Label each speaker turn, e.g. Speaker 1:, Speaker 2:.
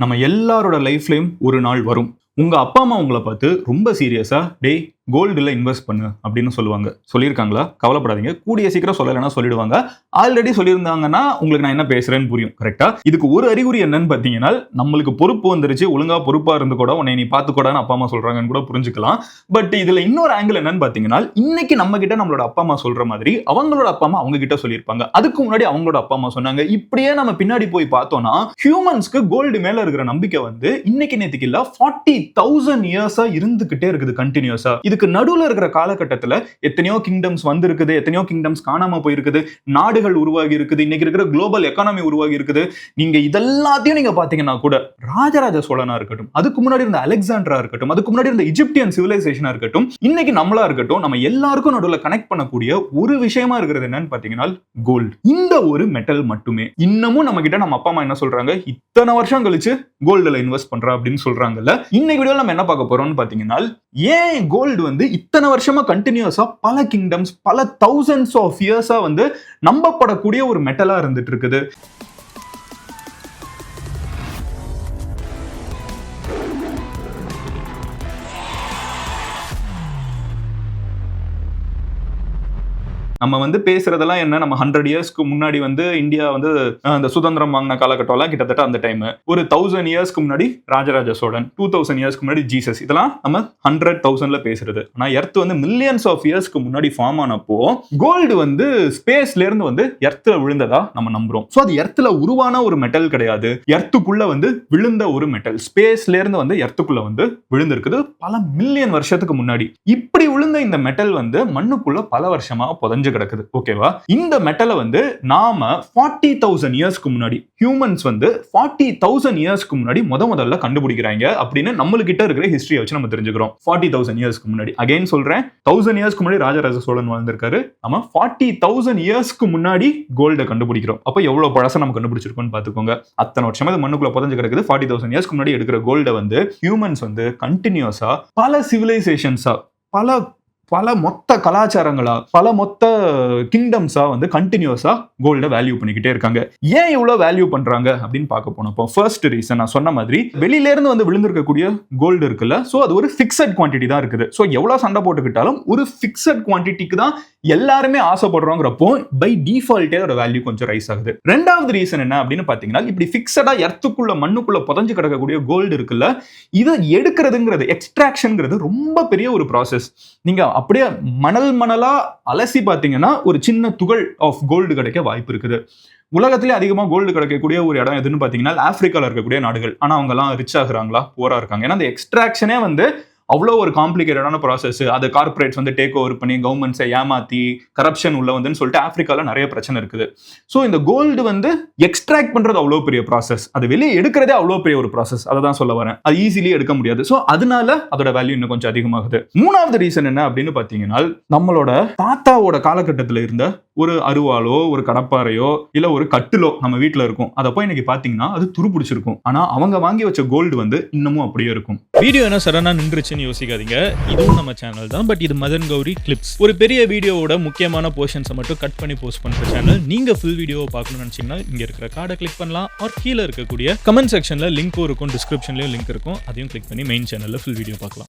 Speaker 1: நம்ம எல்லாரோட லைஃப்லயும் ஒரு நாள் வரும். உங்க அப்பா அம்மா உங்களை பார்த்து ரொம்ப சீரியஸா டேய் கோல்டுல இன்வெஸ்ட் பண்ணு அப்படின்னு சொல்லியிருக்காங்களா? கவலைப்படாதீங்க, கூடிய சீக்கிரம் சொல்லலைன்னா சொல்லிடுவாங்க. ஆல்ரெடி சொல்லியிருந்தாங்கன்னா உங்களுக்கு நான் என்ன பேசுறேன்னு புரியும். கரெக்டா? இதுக்கு ஒரு அறிகுறி என்னன்னு பார்த்தீங்கன்னா, நம்மளுக்கு பொறுப்பு வந்துருச்சு, ஒழுங்கா பொறுப்பா இருந்து கூட உன்னை நீ பார்த்துக்கூடான்னு அப்பா அம்மா சொல்றாங்கன்னு கூட புரிஞ்சுக்கலாம். பட் இதுல இன்னொரு ஆங்கிள் என்னன்னு பார்த்தீங்கன்னா, இன்னைக்கு நம்ம கிட்ட நம்மளோட அப்பா அம்மா சொல்ற மாதிரி அவங்களோட அப்பா அம்மா அவங்க கிட்ட சொல்லியிருப்பாங்க. அதுக்கு முன்னாடி அவங்களோட அப்பா அம்மா சொன்னாங்க. இப்படியே நம்ம பின்னாடி போய் பார்த்தோம்னா ஹியூமன்ஸ்க்கு கோல்டு மேல இருக்கிற நம்பிக்கை வந்து இன்னைக்கு நேத்துக்கு இல்ல 40,000 இயர்ஸா இருந்துகிட்டே இருக்குது கண்டினியூஸா. இதுக்கு நடுவுல இருக்கிற காலகட்டத்துல எத்தனையோ கிங்டம்ஸ் வந்திருக்குது, எத்தனையோ கிங்டம்ஸ் காணாம போயிருக்குது, நாடுகள் உருவாகி இருக்குது, இன்னைக்கு இருக்கிற குளோபல் எக்கானமி உருவாகி இருக்குது. நீங்க இதெல்லாத்தையும் நீங்க பாத்தீங்கன்னா கூட ராஜராஜ சோழனா இருக்கட்டும், அதுக்கு முன்னாடி இருந்த அலெக்சாண்டரா இருக்கட்டும், அதுக்கு முன்னாடி இருந்த இஜிப்தியன் சிவிலைசேஷனா இருக்கட்டும், இன்னைக்கு நம்மளா இருக்கட்டும், நம்ம எல்லாருக்கும் நடுவுல கனெக்ட் பண்ணக்கூடிய ஒரு விஷயமா இருக்கிறது என்னன்னு பாத்தீங்கன்னா கோல்டு. இந்த ஒரு மெட்டல் மட்டுமே இன்னமும் நம்ம கிட்ட நம்ம அப்பா அம்மா என்ன சொல்றாங்க, இத்தனை வருஷம் கழிச்சு கோல்டுல இன்வெஸ்ட் பண்றா அப்படின்னு சொல்றாங்கல்ல. இன்னைக்கு வீடியோல நம்ம என்ன பார்க்க போறோம்னு பாத்தீங்கன்னா, ஏன் கோல்டு வந்து இத்தனை வருஷமா கண்டினியூஸா பல கிங்டம்ஸ் பல தௌசண்ட்ஸ் ஆஃப் இயர்ஸா வந்து நம்பப்படக்கூடிய ஒரு மெட்டலா இருந்துட்டு இருக்குது. நம்ம வந்து பேசுறதெல்லாம் என்ன, நம்ம 100 இயர்ஸ்க்கு முன்னாடி வந்து இந்தியா வந்து அந்த சுதந்திரம் வாங்கின காலகட்டம்லாம் கிட்டத்தட்ட அந்த டைம். ஒரு 1000 இயர்ஸ்க்கு முன்னாடி ராஜராஜ சோழன், 2000 இயர்ஸ்க்கு முன்னாடி ஜீசஸ், இதெல்லாம் நம்ம 100,000ல பேசுறது. ஆனா எர்த் வந்து மில்லியன்ஸ் ஆஃப் இயர்ஸ்க்கு முன்னாடி ஃபார்ம் ஆனப்போ கோல்டு வந்து ஸ்பேஸ்ல இருந்து வந்து எர்த்ல விழுந்ததா நம்ம நம்புறோம். சோ அது எர்த்ல உருவான ஒரு மெட்டல் கிடையாது, எர்த்துக்குள்ள வந்து விழுந்த ஒரு மெட்டல். ஸ்பேஸ்ல இருந்து வந்து எர்த்துக்குள்ள வந்து விழுந்திருக்குது பல மில்லியன் வருஷத்துக்கு முன்னாடி. இப்படி விழுந்த இந்த மெட்டல் வந்து மண்ணுக்குள்ள பல வருஷமா புதைஞ்சு கிடக்குது. ஓகேவா? இந்த மெட்டலை வந்து நாம 40,000 இயர்ஸ்க்கு முன்னாடி ஹியூமன்ஸ் வந்து 40,000 இயர்ஸ்க்கு முன்னாடி முதல்ல கண்டுபிடிக்கிறாங்க அப்படின்னு நம்மளுக்கிட்ட இருக்கிற ஹிஸ்டரியை வச்சு நம்ம தெரிஞ்சுக்கிறோம். 40,000 இயர்ஸ்க்கு முன்னாடி, அகைன் சொல்றேன், 1000 இயர்ஸ்க்கு முன்னாடி ராஜராஜ சோழன் வாழ்ந்திருக்காரு. நம்ம 40,000 இயர்ஸ்க்கு முன்னாடி கோல்ட கண்டுபிடிக்கிறோம். அப்ப எவ்வளவு பழசா நம்ம கண்டுபிடிச்சிருக்கோம்னு பாத்துக்கோங்க. அத்தனை வருஷமா இது மண்ணுக்குள்ள புதைஞ்சு கிடக்குது. 40,000 இயர்ஸ்க்கு முன்னாடி எடுக்கிற கோல்ட வந்து ஹியூமன்ஸ் வந்து கண்டினியூஸா பல சிவிலைசேஷன்ஸா பல மொத்த கலாச்சாரங்களா பல மொத்த கிங்டம்ஸா வந்து கண்டினியூஸா கோல்ட வேல்யூ பண்ணிக்கிட்டே இருக்காங்க. ஏன் இவ்வளவு வேல்யூ பண்றாங்க அப்படின்னு பார்க்க போனப்போ ஃபர்ஸ்ட் ரீசன் நான் சொன்ன மாதிரி வெளியில இருந்து வந்து விழுந்திருக்கக்கூடிய கோல்டு இருக்குல்ல, சோ அது ஒரு பிக்ஸட் குவான்டிட்டி தான் இருக்குது. சோ எவ்வளவு சண்டை போட்டுக்கிட்டாலும் ஒரு பிக்ஸட் குவான்டிட்டிக்கு தான் எல்லாருமே ஆசைப்படுறோங்கிறப்போ பை டிஃபால்ட்டே அதோட வேல்யூ கொஞ்சம் ரைஸ் ஆகுது. ரெண்டாவது ரீசன் என்ன அப்படின்னு பாத்தீங்கன்னா, இப்படி பிக்ஸடா எர்த்துக்குள்ள மண்ணுக்குள்ள புதைஞ்சு கிடக்கக்கூடிய கோல்டு இருக்குல்ல, இதை எடுக்கிறதுங்கிறது எக்ஸ்ட்ராக்ஷன்ங்கிறது ரொம்ப பெரிய ஒரு ப்ராசஸ். நீங்க அப்படியே மணலா அலசி பாத்தீங்கன்னா ஒரு சின்ன துகள் ஆஃப் கோல்டு கிடைக்க வாய்ப்பு இருக்குது. உலகத்திலே அதிகமா கோல்டு கிடைக்கக்கூடிய ஒரு இடம் எதுன்னு பாத்தீங்கன்னா ஆப்பிரிக்கால இருக்கக்கூடிய நாடுகள். ஆனா அவங்க எல்லாம் ரிச் ஆகுறாங்களா? போரா இருக்காங்க. ஏன்னா அந்த எக்ஸ்ட்ராக்ஷனே வந்து அவ்வளோ ஒரு காம்ப்ளிகேட்டடான ப்ராசஸ். அது கார்பரேட்ஸ் வந்து டேக் ஓவர் பண்ணி கவர்மெண்ட்ஸை ஏமாத்தி கரப்ஷன் உள்ள வந்துன்னு சொல்லிட்டு ஆப்பிரிக்கால நிறைய பிரச்சனை இருக்குது. ஸோ இந்த கோல்டு வந்து எக்ஸ்ட்ராக்ட் பண்றது அவ்வளோ பெரிய ப்ராசஸ், அது வெளியே எடுக்கிறதே அவ்வளோ பெரிய ஒரு ப்ராசஸ். அதை தான் சொல்ல வரேன். அது ஈஸிலி எடுக்க முடியாது. ஸோ அதனால அதோட வேல்யூ இன்னும் கொஞ்சம் அதிகமாகுது. மூணாவது ரீசன் என்ன அப்படின்னு பார்த்தீங்கன்னா, நம்மளோட தாத்தாவோட காலகட்டத்தில் இருந்த ஒரு அருவாளோ ஒரு கடப்பாறையோ இல்ல ஒரு கட்டிலோ நம்ம வீட்டுல இருக்கும். அதை போய் இன்னைக்கு பாத்தீங்கன்னா அது துரு பிடிச்சிருக்கும். ஆனா அவங்க வாங்கி வச்ச கோல்டு வந்து இன்னமும் அப்படியே இருக்கும்.
Speaker 2: வீடியோ என்ன சடனா நின்றுச்சுன்னு யோசிக்காதீங்க. இதுவும் நம்ம சேனல் தான், பட் இது மதன் கௌரி கிளிப்ஸ். ஒரு பெரிய வீடியோவோட முக்கியமான போர்ஷன்ஸை மட்டும் கட் பண்ணி போஸ்ட் பண்ற சேனல். நீங்க ஃபுல் வீடியோவை பார்க்கணும்னு நினைச்சீங்கன்னா இங்க இருக்கிற கார்டை கிளிக் பண்ணலாம். ஆர் கீழே இருக்கக்கூடிய கமெண்ட் செக்ஷன்ல லிங்க்கும் இருக்கும், டிஸ்கிரிப்ஷன்லயும் லிங்க் இருக்கும். அதையும் கிளிக் பண்ணி மெயின் சேனல்ல ஃபுல் வீடியோ பார்க்கலாம்.